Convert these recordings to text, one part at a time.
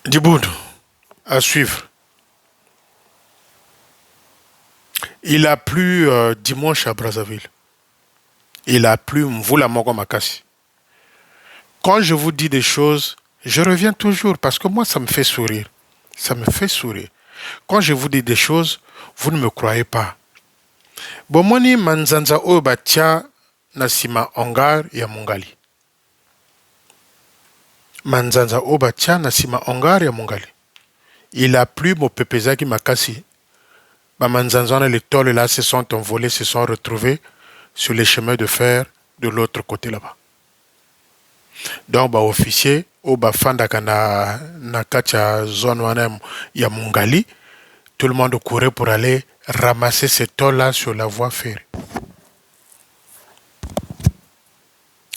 Djiboud, à suivre. Il a plu dimanche à Brazzaville. Il a plu Mvula Mogo Makassi. Quand je vous dis des choses, je reviens toujours parce que moi, ça me fait sourire. Ça me fait sourire. Quand je vous dis des choses, vous ne me croyez pas. Bomoni manzanza oyo batia na sima ongar ya mongali. Manzanza oyo batia na sima ongar ya mongali. Il a plu Mopepezaki Makassi. Manzanzana, les tôles là se sont envolés, se sont retrouvés sur les chemins de fer de l'autre côté là-bas. Donc, officier, au bafandaka na kacha zone wana ya Mungali, tout le monde courait pour aller ramasser ces tôles-là sur la voie ferrée.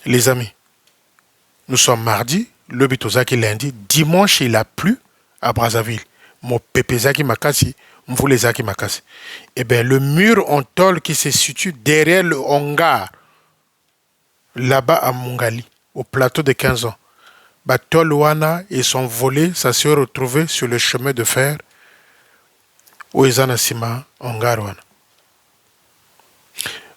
Les amis, nous sommes mardi, le bitozaki lundi, dimanche il a plu à Brazzaville. Mon pépézaki makasi, mvoulezaki makasi. Eh bien, le mur en tôle qui se situe derrière le hangar, là-bas à Mungali, au plateau de 15 ans, Batol Wana et son volet, ça s'est retrouvé sur le chemin de fer au Izanasima, hangar Wana.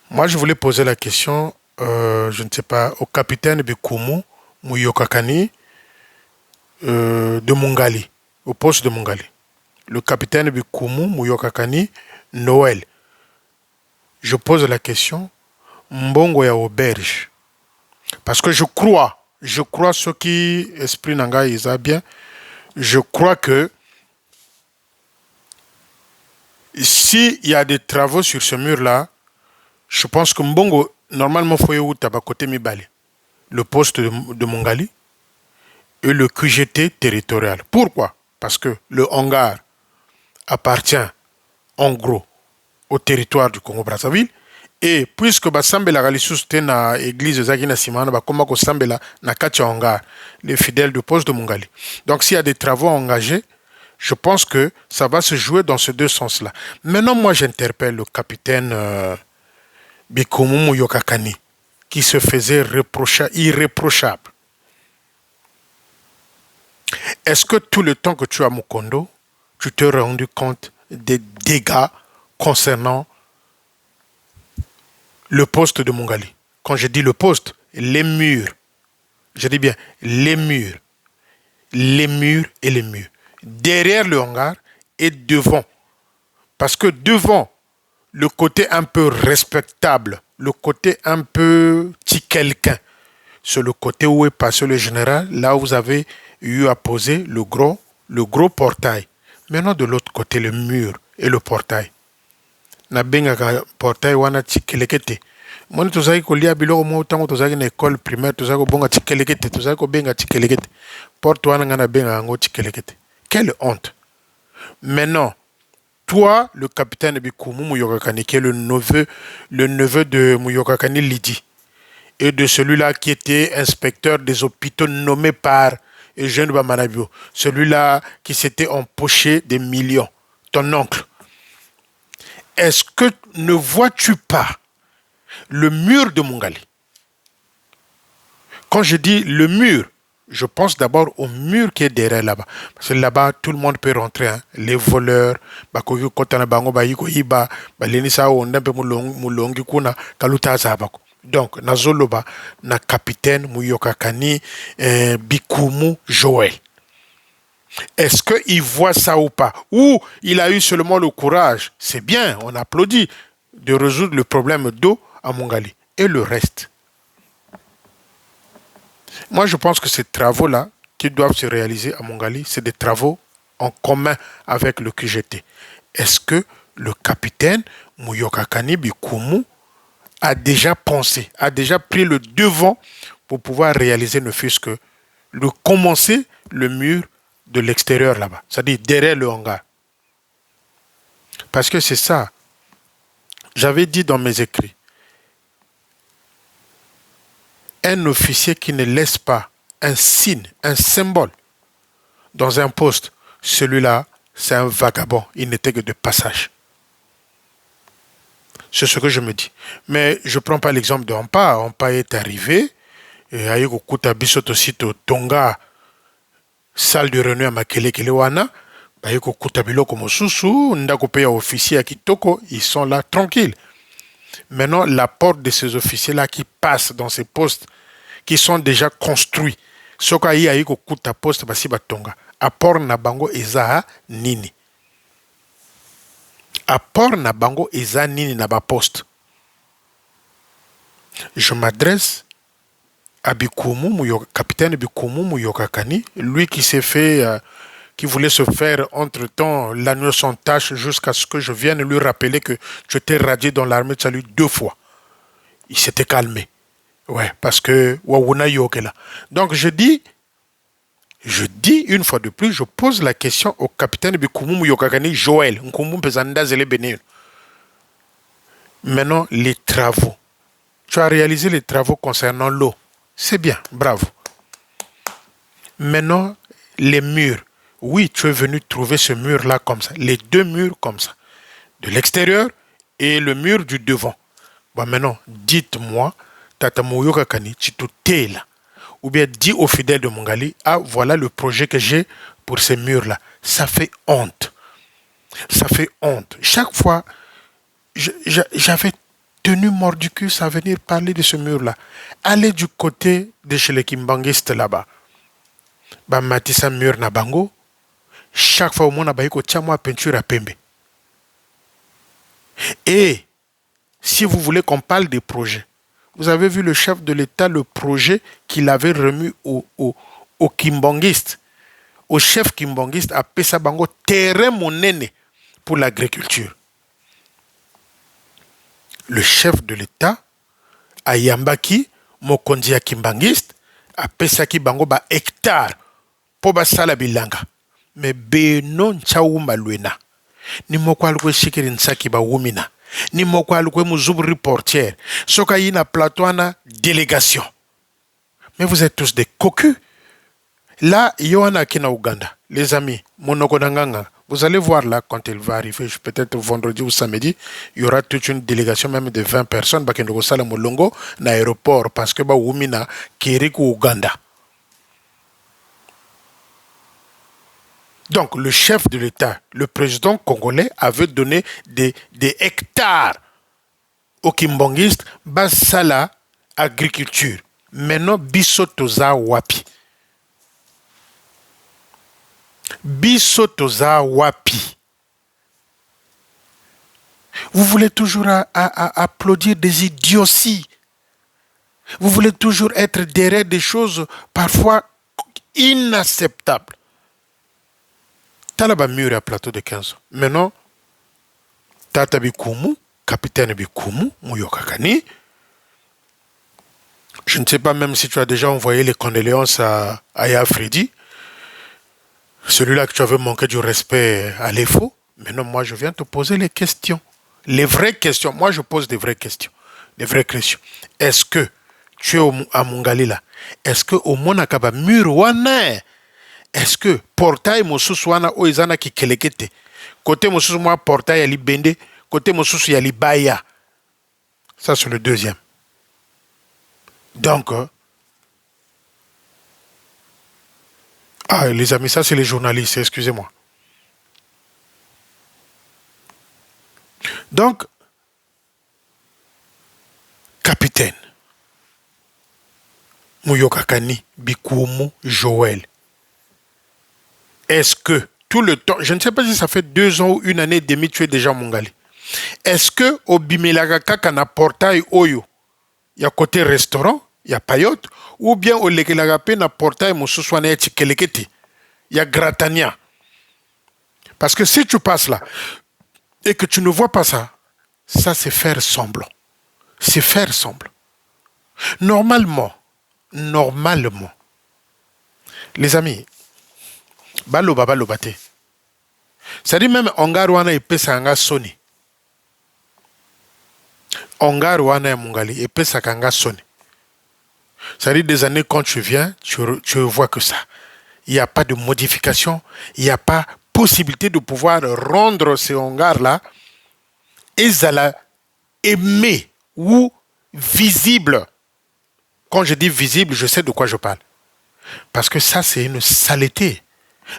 Moi, je voulais poser la question, je ne sais pas, au capitaine Bikumu Muyokakani de Mungali, au poste de Mungali. Le capitaine Bikumu Muyokakani Noël. Je pose la question, Mbongo ya auberge. Parce que je crois ce qui esprit nanga isa bien, je crois que s'il y a des travaux sur ce mur-là, je pense que Mbongo, normalement, il faut y côté Mibali, le poste de Mongali et le QGT territorial. Pourquoi? Parce que le hangar appartient, en gros, au territoire du Congo-Brazzaville. Et puisque Basambela Galissus était dans l'église de Zagina Simana, Bakoma Kosambela na Katia Hangar, les fidèles du poste de Mungali. Donc s'il y a des travaux engagés, je pense que ça va se jouer dans ces deux sens-là. Maintenant, moi, j'interpelle le capitaine Bikumu Muyokakani, qui se faisait irréprochable. Est-ce que tout le temps que tu as à Mukondo, tu t'es rendu compte des dégâts concernant le poste de Mungali? Quand je dis le poste, les murs. Je dis bien les murs. Les murs et les murs. Derrière le hangar et devant. Parce que devant, le côté un peu respectable, le côté un peu petit quelqu'un, c'est le côté où est passé le général, là où vous avez eu à poser le gros portail. Maintenant, de l'autre côté, le mur et le portail. Na benga portail wana tikelekete. Moni tozaki kolia biloko mo tango tozaki na école primaire tozaki kobonga tikelekete, tozaki kobenga tikelekete. Porte wana nga na benga yango tikelekete. Quelle honte. Maintenant, toi, le capitaine Bikumu Muyokakani, qui est le neveu de Muyokakani Lidi, et de celui-là qui était inspecteur des hôpitaux nommé par Eugène Bamanabio, celui-là qui s'était empoché des millions, ton oncle. Est-ce que ne vois-tu pas le mur de Mungali? Quand je dis le mur, je pense d'abord au mur qui est derrière là-bas. Parce que là-bas, tout le monde peut rentrer. Hein. Les voleurs, donc, Nazoloba, na capitaine Muyokakani, Bikumu Joël. Est-ce qu'il voit ça ou pas? Ou il a eu seulement le courage, c'est bien, on applaudit, de résoudre le problème d'eau à Mungali. Et le reste? Moi, je pense que ces travaux-là, qui doivent se réaliser à Mungali, c'est des travaux en commun avec le QGT. Est-ce que le capitaine Muyokakani Bikumu a déjà pensé, a déjà pris le devant pour pouvoir réaliser ne fût-ce que commencer le mur de l'extérieur là-bas, c'est-à-dire derrière le hangar. Parce que c'est ça. J'avais dit dans mes écrits, un officier qui ne laisse pas un signe, un symbole dans un poste, celui-là, c'est un vagabond. Il n'était que de passage. C'est ce que je me dis. Mais je ne prends pas l'exemple de Ampa. Ampa est arrivé. Et Aïko Kuta Bissoto Sito Tonga salle de réunion à Makelekele wana, bayeko kutabilo comme susu, ndako pe ya officier à kitoko, ils sont là tranquilles. Maintenant, l'apport de ces officiers-là qui passent dans ces postes, qui sont déjà construits, soka yi ayi ko kuta poste basi batonga. Apport na bango eza nini. Apport na bango eza nini na ba poste. Je m'adresse à Bikumu, capitaine Bikumu Muyokakani, lui qui s'est fait, qui voulait se faire entre-temps l'agneau sans tâche jusqu'à ce que je vienne lui rappeler que je t'ai radié dans l'armée de salut 2 fois. Il s'était calmé. Ouais, parce que Wawuna Yokela. Donc je dis une fois de plus, je pose la question au capitaine Bikumu Muyokakani, Joël, Nkumbu Pezanda Zele Benir. Maintenant, les travaux. Tu as réalisé les travaux concernant l'eau. C'est bien, bravo. Maintenant, les murs. Oui, tu es venu trouver ce mur-là comme ça. Les 2 murs comme ça. De l'extérieur et le mur du devant. Bon, maintenant, dites-moi, Tata Moyoka Kani, tu là. Ou bien dis aux fidèles de Mongali, ah, voilà le projet que j'ai pour ces murs-là. Ça fait honte. Ça fait honte. Chaque fois, j'avais tenu mordicus à venir parler de ce mur-là. Allez du côté de chez les Kimbangistes là-bas. Bah, matissa mur na bango. Chaque fois, au monde, il y a peinture à pembe. Et si vous voulez qu'on parle des projets, vous avez vu le chef de l'État, le projet qu'il avait remis au Kimbanguiste, au chef Kimbanguiste à Pessabango, terrain monene pour l'agriculture. Le chef de l'État, à Yambaki, Mokondia Kimbanguiste, à Pessaki Bango, ba hectare, pour basala bilanga. Mais Beno Nchaoumba Luena, ni mokwalukwe shikirin saki ba wumina. Ni mokwalukwe muzubri portière. Soka yina platoana délégation. Mais vous êtes tous des cocus. Là, Yohana Kina Ouganda, les amis, Monokodanganga, vous allez voir là quand il va arriver, peut-être vendredi ou samedi, il y aura toute une délégation même de 20 personnes, Bakendo Sala Molongo, l'aéroport, parce que ba wumina Kirikou Ouganda. Donc, le chef de l'État, le président congolais, avait donné des hectares aux Kimbongistes, basala agriculture. Maintenant, bisotoza wapi. Bisotoza wapi. Vous voulez toujours applaudir des idioties. Vous voulez toujours être derrière des choses parfois inacceptables. Talaba mur à plateau de 15 ans. Maintenant, Tata Bikumu, capitaine Bikumu, Muyokakani. Je ne sais pas même si tu as déjà envoyé les condoléances à Aya Freddy. Celui-là que tu avais manqué du respect à l'EFO. Maintenant, moi, je viens te poser les questions. Les vraies questions. Moi, je pose des vraies questions. Des vraies questions. Est-ce que tu es à Mongali là? Est-ce que au Monakaba mur wana? Est-ce que portail mosusu wana oizana ki kelekete? Côté mosusu moi portail yali bende, côté mosusu yali baya. Ça c'est le deuxième. Donc les amis, ça c'est les journalistes, excusez-moi. Donc capitaine Muyokakani Bikumu Joël. Est-ce que tout le temps, je ne sais pas si ça fait 2 ans ou 1 année et demie, tu es déjà à Mongali. Est-ce que au Bimelagaka kana portail Oyo, il y a côté restaurant, il y a payotte, ou bien au Lekelagape na portail Moussouswane et Chikeleketi, il y a Gratania. Parce que si tu passes là et que tu ne vois pas ça, ça c'est faire semblant. C'est faire semblant. Normalement, les amis, baloba te. C'est-à-dire même Ongarwana epesanga soni. Ongarwana ya Mongali epesanga soni. C'est-à-dire des années quand tu viens, tu vois que ça. Il n'y a pas de modification, il n'y a pas possibilité de pouvoir rendre ces Hongars-là aimés ou visibles. Quand je dis visible, je sais de quoi je parle. Parce que ça, c'est une saleté.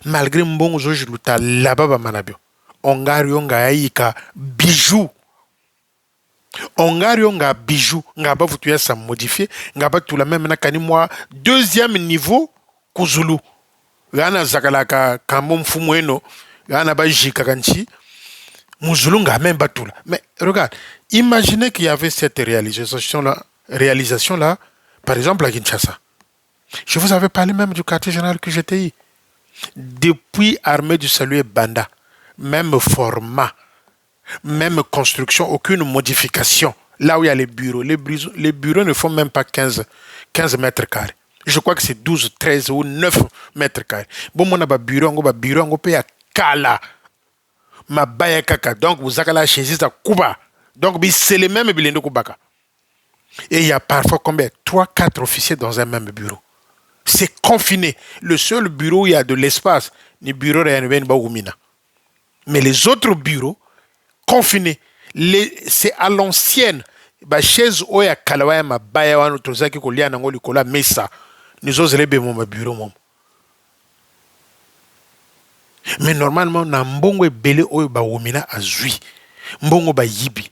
Malgré mbongo zoji luta là-bas ba manabio. Ongario nga aika bijou. Ongario nga bijou. Nga ba futuya sa modifié. Nga ba tout la même na kani moi deuxième niveau kuzulu. Gana zakalaka kamom fumweno. Gana ba jikakanchi. Muzulu nga même ba tout là. Mais regarde, imaginez qu'il y avait cette réalisation-là, par exemple à Kinshasa. Je vous avais parlé même du quartier général que j'étais. Depuis Armée du Salut et Banda, même format, même construction, aucune modification. Là où il y a les bureaux ne font même pas 15 mètres carrés. Je crois que c'est 12, 13 ou 9 mètres carrés. Bon, on a un bureau, on peut y kala. Ma baya kaka. Donc, vous avez la chaise à Kuba. Donc, c'est les mêmes bilendo Kubaka. Et il y a parfois combien 3, 4 officiers dans un même bureau. C'est confiné. Le seul bureau où il y a de l'espace, le bureau de mais les autres bureaux, confinés, c'est à l'ancienne. Ba chaise oya kalawaya ma baya wano tozaki kolia nango likola mesa. Nous osons les mon bureau mom. Mais normalement na mbongo ebele oyo ba womina azui. Mbongo ba yibi.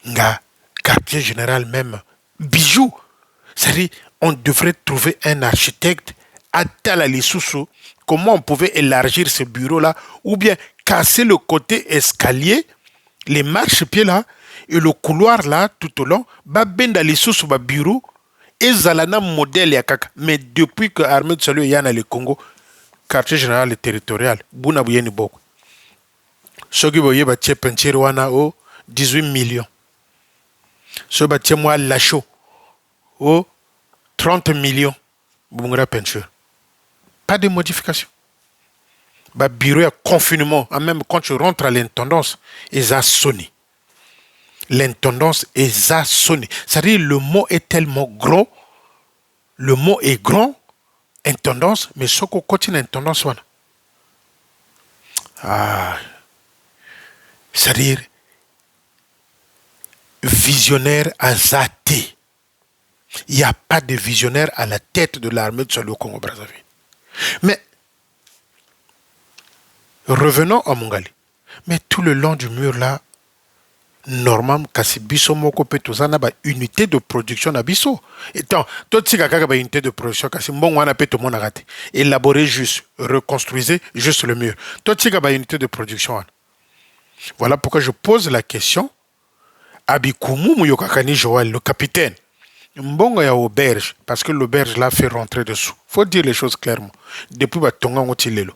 Nga quartier général même bijou. C'est-à-dire on devrait trouver un architecte à Talalissoussou. Comment on pouvait élargir ce bureau-là ou bien casser le côté escalier, les marchepieds là et le couloir là tout au long. Babenda Lissoussou ba bureau et Zalana modèle ya kaka. Mais depuis que Armée de Salut yana le Congo, quartier général et territorial, Bouna Bouyeni Boko. Sogi boye ba tche peinture wana o 18 millions. Ce ba tche moi lacho o 30 millions. Boungra peinture. Pas de modification. Bah, bureau à confinement, même quand tu rentres à l'intendance, ils ont sonné. L'intendance, ils ont sonné. C'est-à-dire, le mot est tellement gros, le mot est grand, intendance, mais ce qu'on continue intendance, c'est-à-dire, visionnaire à zaté. Il n'y a pas de visionnaire à la tête de l'armée de le Congo-Brazzaville. Mais, revenons à Mongali. Mais tout le long du mur là, normalement, kasi biso moko pe tozana ba unité de production na biso. Étant, tout si kaka ba unité de production kasi mbongo wana pe to mona raté. Élaborer juste, reconstruisez juste le mur. Tout si ba unité de production wana. Voilà pourquoi je pose la question à Bikumu Muyokakani Joël, le capitaine. Mbongo ya auberge, parce que l'auberge là fait rentrer dessous. Faut dire les choses clairement. Depuis Batonga Ngotilelo.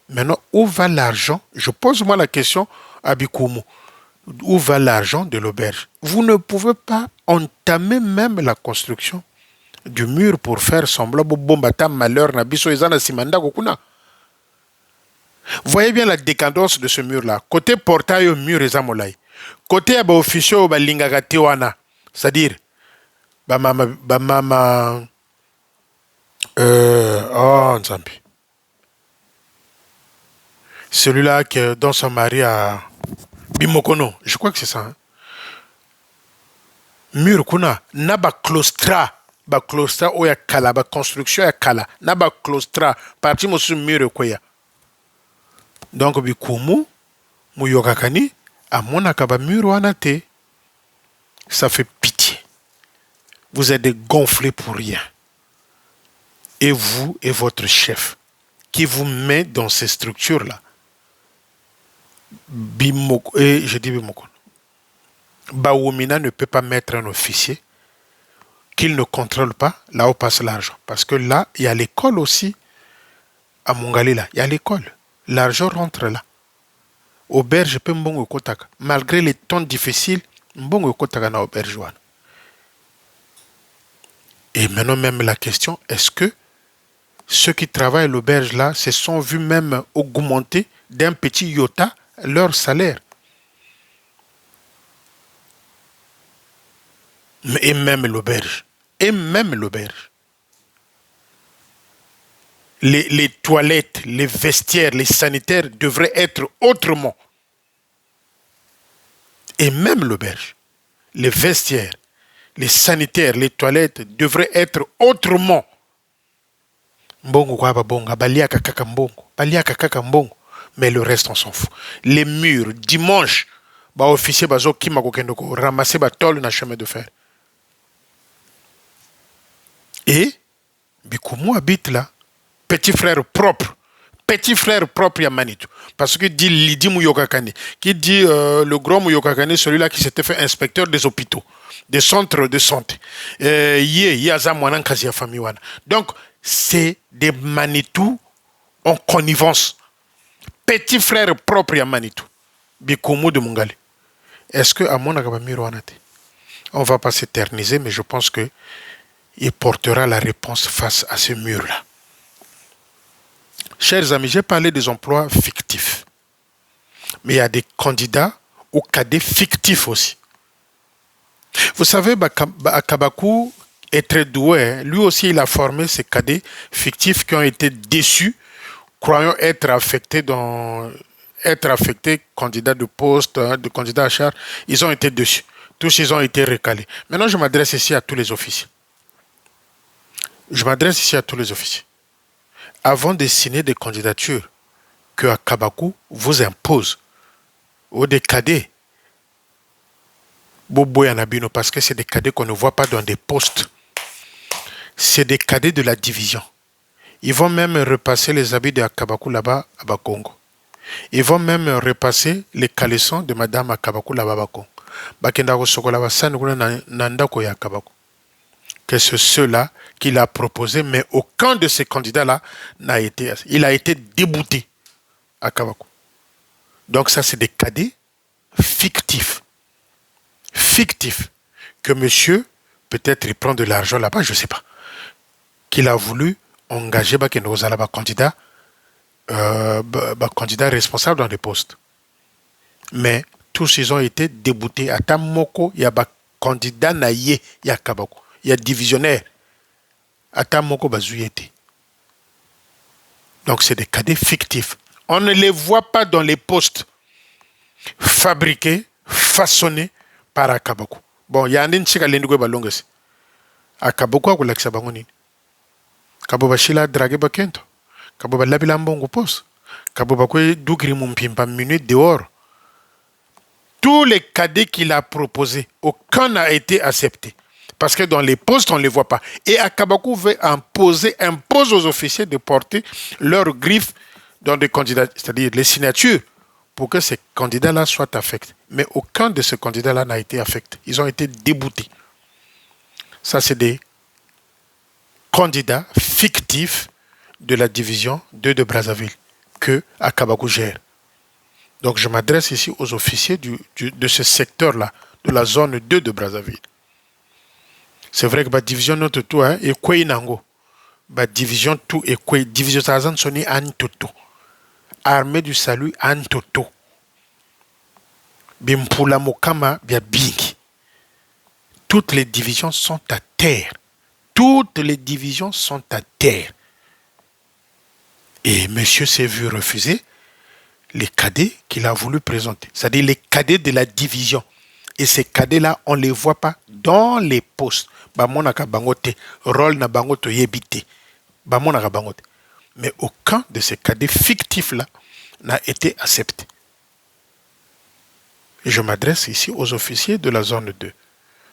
Maintenant, où va l'argent? Je pose moi la question à Bikumu. Où va l'argent de l'auberge? Vous ne pouvez pas entamer même la construction du mur pour faire semblant bombata malheur na biso ezana simanda kokuna. Voyez bien la décadence de ce mur-là. Côté portail au mur ezamolai. Côté aba officier au balingaka tewana. C'est-à-dire Nzambi. Celui-là dont son mari a Bimokono, je crois que c'est ça. Hein? Mur kuna, naba claustra, oya kala, ba construction ya kala, naba claustra, parti mosu mur koya. Donc Bikumu, Muyokakani, à mon akaba mur wanate, ça fait pitié. Vous êtes gonflés pour rien. Et vous et votre chef, qui vous met dans ces structures-là, je dis Bimoko. Baoumina ne peut pas mettre un officier qu'il ne contrôle pas là où passe l'argent. Parce que là, il y a l'école aussi. À Mongali, là, il y a l'école. L'argent rentre là. Auberge, peut mbongo kotaka. Malgré les temps difficiles, mbongo kotaka na auberge. Et maintenant, même la question, est-ce que ceux qui travaillent à l'auberge là se sont vus même augmenter d'un petit iota leur salaire? Et même l'auberge. Et même l'auberge. Les toilettes, les vestiaires, les sanitaires devraient être autrement. Et même l'auberge. Les vestiaires, les sanitaires, les toilettes devraient être autrement. Mbongo kwa babonga, baliaka kaka mbongo, baliaka kaka mbongo. Mais le reste, on s'en fout. Les murs, dimanche, ba officier bazo kima kokendo ko ramasser ba tol na chemin de fer. Et Bikoumou habite là, petit frère propre. Petit frère propre à Manitou. Parce que dit Lidi Mouyokakane, qui dit le gros Mouyokakane, celui-là qui s'était fait inspecteur des hôpitaux, des centres de santé. Donc, c'est des Manitou en connivence. Petit frère propre à Manitou. Bikoumou de Mungali. Est-ce que à mon on va pas s'éterniser, mais je pense que il portera la réponse face à ce mur-là. Chers amis, j'ai parlé des emplois fictifs. Mais il y a des candidats aux cadets fictifs aussi. Vous savez, Kabakou est très doué. Lui aussi, il a formé ces cadets fictifs qui ont été déçus, croyant être affectés candidats de poste, de candidats à charge. Ils ont été déçus. Tous, ils ont été recalés. Maintenant, je m'adresse ici à tous les officiers. Avant de signer des candidatures que Kabakou vous impose, ou des cadets, parce que c'est des cadets qu'on ne voit pas dans des postes. C'est des cadets de la division. Ils vont même repasser les habits de Akabakou là-bas à Bakongo. Ils vont même repasser les caleçons de Madame Akabakou là-bas à Bakongo. Que c'est ceux-là qu'il a proposé, mais aucun de ces candidats-là n'a été... Il a été débouté à Kabakou. Donc ça, c'est des cadets fictifs. Fictifs. Que monsieur, peut-être il prend de l'argent là-bas, je ne sais pas. Qu'il a voulu engager candidat responsable dans des postes. Mais tous ils ont été déboutés. À Tamoko, il y a un candidat naïe, il y a Kabakou. Il y a divisionnaire. Atamoko Bazouyete. Donc c'est des cadets fictifs. On ne les voit pas dans les postes fabriqués, façonnés par Akabakou. Bon, il y a un chika lendugo balongasi. Akabakou a kulakisa bangoni. Kabo bashila drage bakento. Kabo balabila mbongo poste. Kabo bakwe dugri mumpimpa minute dehors. Tous les cadets qu'il a proposés, aucun n'a été accepté. Parce que dans les postes, on ne les voit pas. Et Akabakou veut impose aux officiers de porter leurs griffes dans des candidats, c'est-à-dire les signatures, pour que ces candidats-là soient affectés. Mais aucun de ces candidats-là n'a été affecté. Ils ont été déboutés. Ça, c'est des candidats fictifs de la division 2 de Brazzaville que Akabakou gère. Donc, je m'adresse ici aux officiers de ce secteur-là, de la zone 2 de Brazzaville. C'est vrai que la division notre tout est quoi inango. La division tout est quoi division tazan soni an toto. Armée du salut an toto. Bimpula mokama bia bing. Toutes les divisions sont à terre. Toutes les divisions sont à terre. Et monsieur s'est vu refuser les cadets qu'il a voulu présenter. C'est-à-dire les cadets de la division. Et ces cadets-là, on ne les voit pas dans les postes. Bamonaka bangote, rôle na bangote yebite. Bamonaka bangote. Mais aucun de ces cadets fictifs-là n'a été accepté. Et je m'adresse ici aux officiers de la zone 2.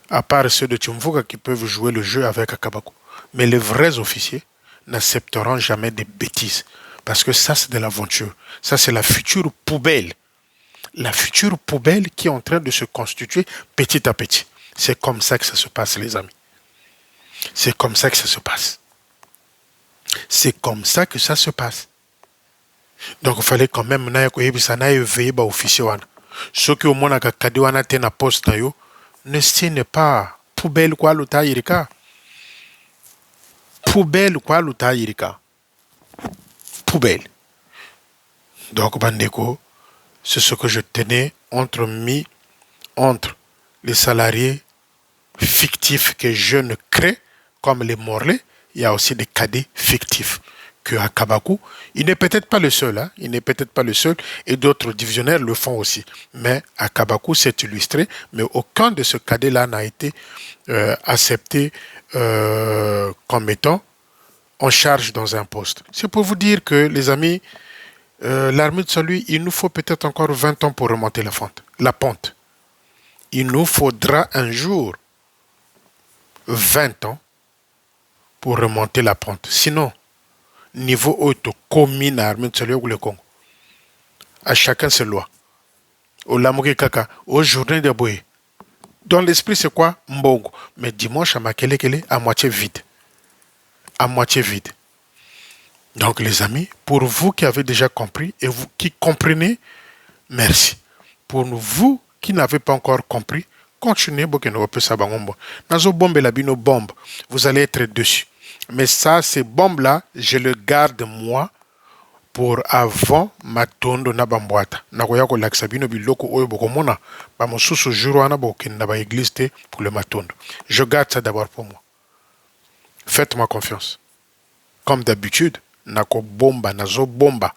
À part ceux de Tchumvuka qui peuvent jouer le jeu avec Akabakou. Mais les vrais officiers n'accepteront jamais des bêtises. Parce que ça, c'est de l'aventure. Ça, c'est la future poubelle. La future poubelle qui est en train de se constituer petit à petit. C'est comme ça que ça se passe, les amis. C'est comme ça que ça se passe. C'est comme ça que ça se passe. Donc, il fallait quand même veiller aux officiers. Ceux qui ont mon akakadiwana tena poste na yo, ne signe pas. Poubelle quoi l'outa yirika. Poubelle quoi l'outa yirika. Poubelle. Donc, Bandeko, c'est ce que je tenais entre les salariés fictifs que je ne crée, comme les Morlais. Il y a aussi des cadets fictifs que à Kabakou. Il n'est peut-être pas le seul, hein? Il n'est peut-être pas le seul, et d'autres divisionnaires le font aussi. Mais à Kabakou, c'est illustré, mais aucun de ce cadet-là n'a été accepté comme étant en charge dans un poste. C'est pour vous dire que, les amis, l'armée de salut, il nous faut peut-être encore 20 ans pour remonter la pente. Il nous faudra un jour 20 ans pour remonter la pente. Sinon, niveau auto, commune, armée de salut ou le Congo, à chacun ses lois. Au Lamoké Kaka, aux journées de Boé. Dans l'esprit, c'est quoi? Mbongo. Mais dimanche, à Makelekele, à moitié vide. À moitié vide. Donc, les amis, pour vous qui avez déjà compris et vous qui comprenez, merci. Pour vous qui n'avez pas encore compris, continuez. Nazo bombe la bino bombe. Vous allez être dessus. Mais ça, ces bombes-là, je le garde moi pour avant matondo na bambwata. Nakoya ko laksa bino biloko oyo bokomona ba mosusu jour wana bokenda ba église te pour le matondo. Je garde ça d'abord pour moi. Faites-moi confiance. Comme d'habitude, nako bomba, nazo bomba.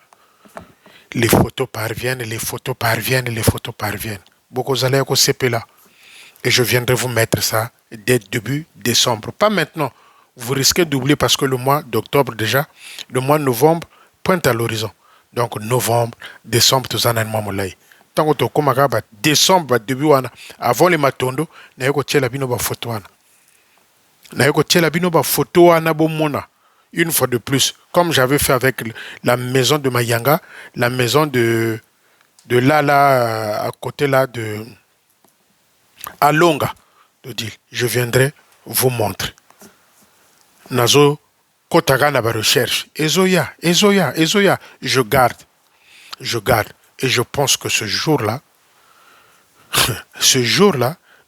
Les photos parviennent, les photos parviennent, les photos parviennent. Beaucoup allez au CP là. Et je viendrai vous mettre ça dès début décembre. Pas maintenant. Vous risquez d'oublier parce que le mois d'octobre déjà, le mois de novembre pointe à l'horizon. Donc novembre, décembre, tout ça n'a pas de tant que tu as décembre, début, avant les matondo, na yoko tchela bino ba photo wana. Na yoko tchela bino ba photo wana bomona. Une fois de plus, comme j'avais fait avec la maison de Mayanga, la maison de là, à côté là de Alonga, de dire, je viendrai vous montrer. Nazo Kotaga na ba recherche. Ezoya, je garde. Et je pense que ce jour-là,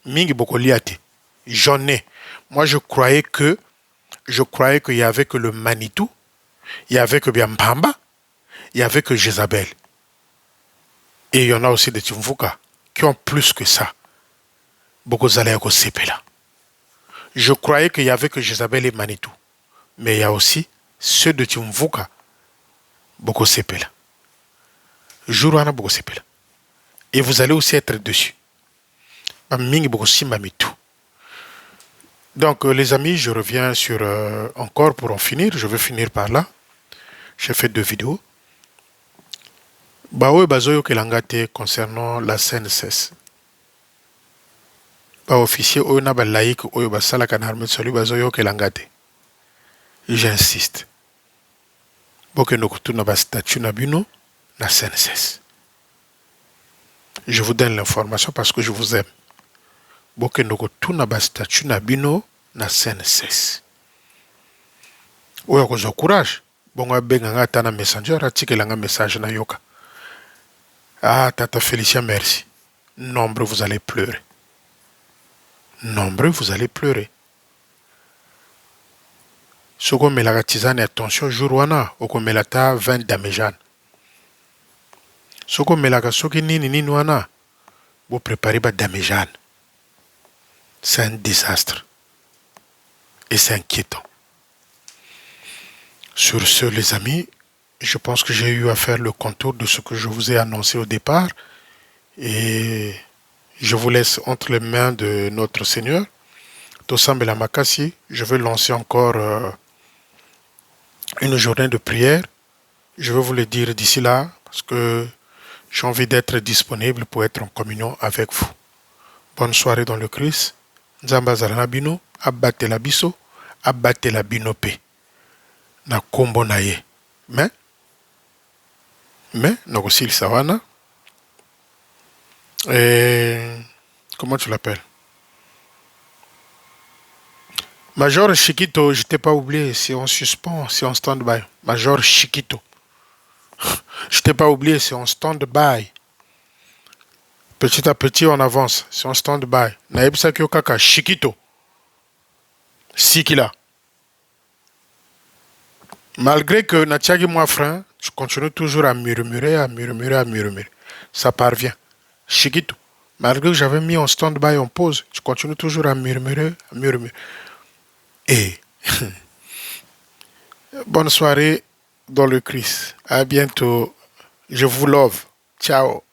Mingi Bokoliate, j'en ai. Moi, je croyais qu'il y avait que le Manitou, il y avait que Biambamba, il y avait que Jézabel. Et il y en a aussi des Tumvuka qui ont plus que ça. Bokozaleko Sepela. Je croyais qu'il y avait que Jézabel et Manitou. Mais il y a aussi ceux de Tumvuka, Boko Sepela. Jourouana Boko Sepela. Et vous allez aussi être dessus. Donc, les amis, je reviens sur encore pour en finir. Je vais finir par là. J'ai fait 2 vidéos. Baoe Bazoyo Kelangate concernant la CNSS. Officier Oyona Balaïk Oyo Basala Kanarme Salut Bazoyo Kelangate. J'insiste. Boke Nokutu na statut Nabino na CNSS. Je vous donne l'information parce que je vous aime. Boke Nokutu na statut Nabino na CNSS. Oyo kozo courage. Bongo benga ngata na messenger atikelanga message na yoka. Ah, Tata Félicia, merci. Nombreux, vous allez pleurer. Nombreux, vous allez pleurer. Soko melaka tisane attention jour wana oko melata 20 damejan. Soko melaka soki nini wana bo préparer ba damejan. C'est un désastre. Et c'est inquiétant. Sur ce, les amis, je pense que j'ai eu à faire le contour de ce que je vous ai annoncé au départ. Et je vous laisse entre les mains de notre Seigneur. Tosambela Makasi, je vais lancer encore une journée de prière. Je vais vous le dire d'ici là, parce que j'ai envie d'être disponible pour être en communion avec vous. Bonne soirée dans le Christ. Nzamba Zarana Bino, abatte la biso, abatte la binope. Na kombo na ye. Mais, Nogosil Sawana, comment tu l'appelles? Major Chiquito, je t'ai pas oublié, c'est en suspens, c'est en stand-by. Major Chiquito. Je t'ai pas oublié, c'est en stand-by. Petit à petit, on avance, c'est en stand-by. Naebsa Kyokaka, Chiquito. Sikila. Malgré que Natiagi moi frein, je continue toujours à murmurer. Ça parvient. Chiquito. Malgré que j'avais mis en stand-by, en pause, je continue toujours à murmurer. Et bonne soirée dans le Christ. À bientôt. Je vous love. Ciao.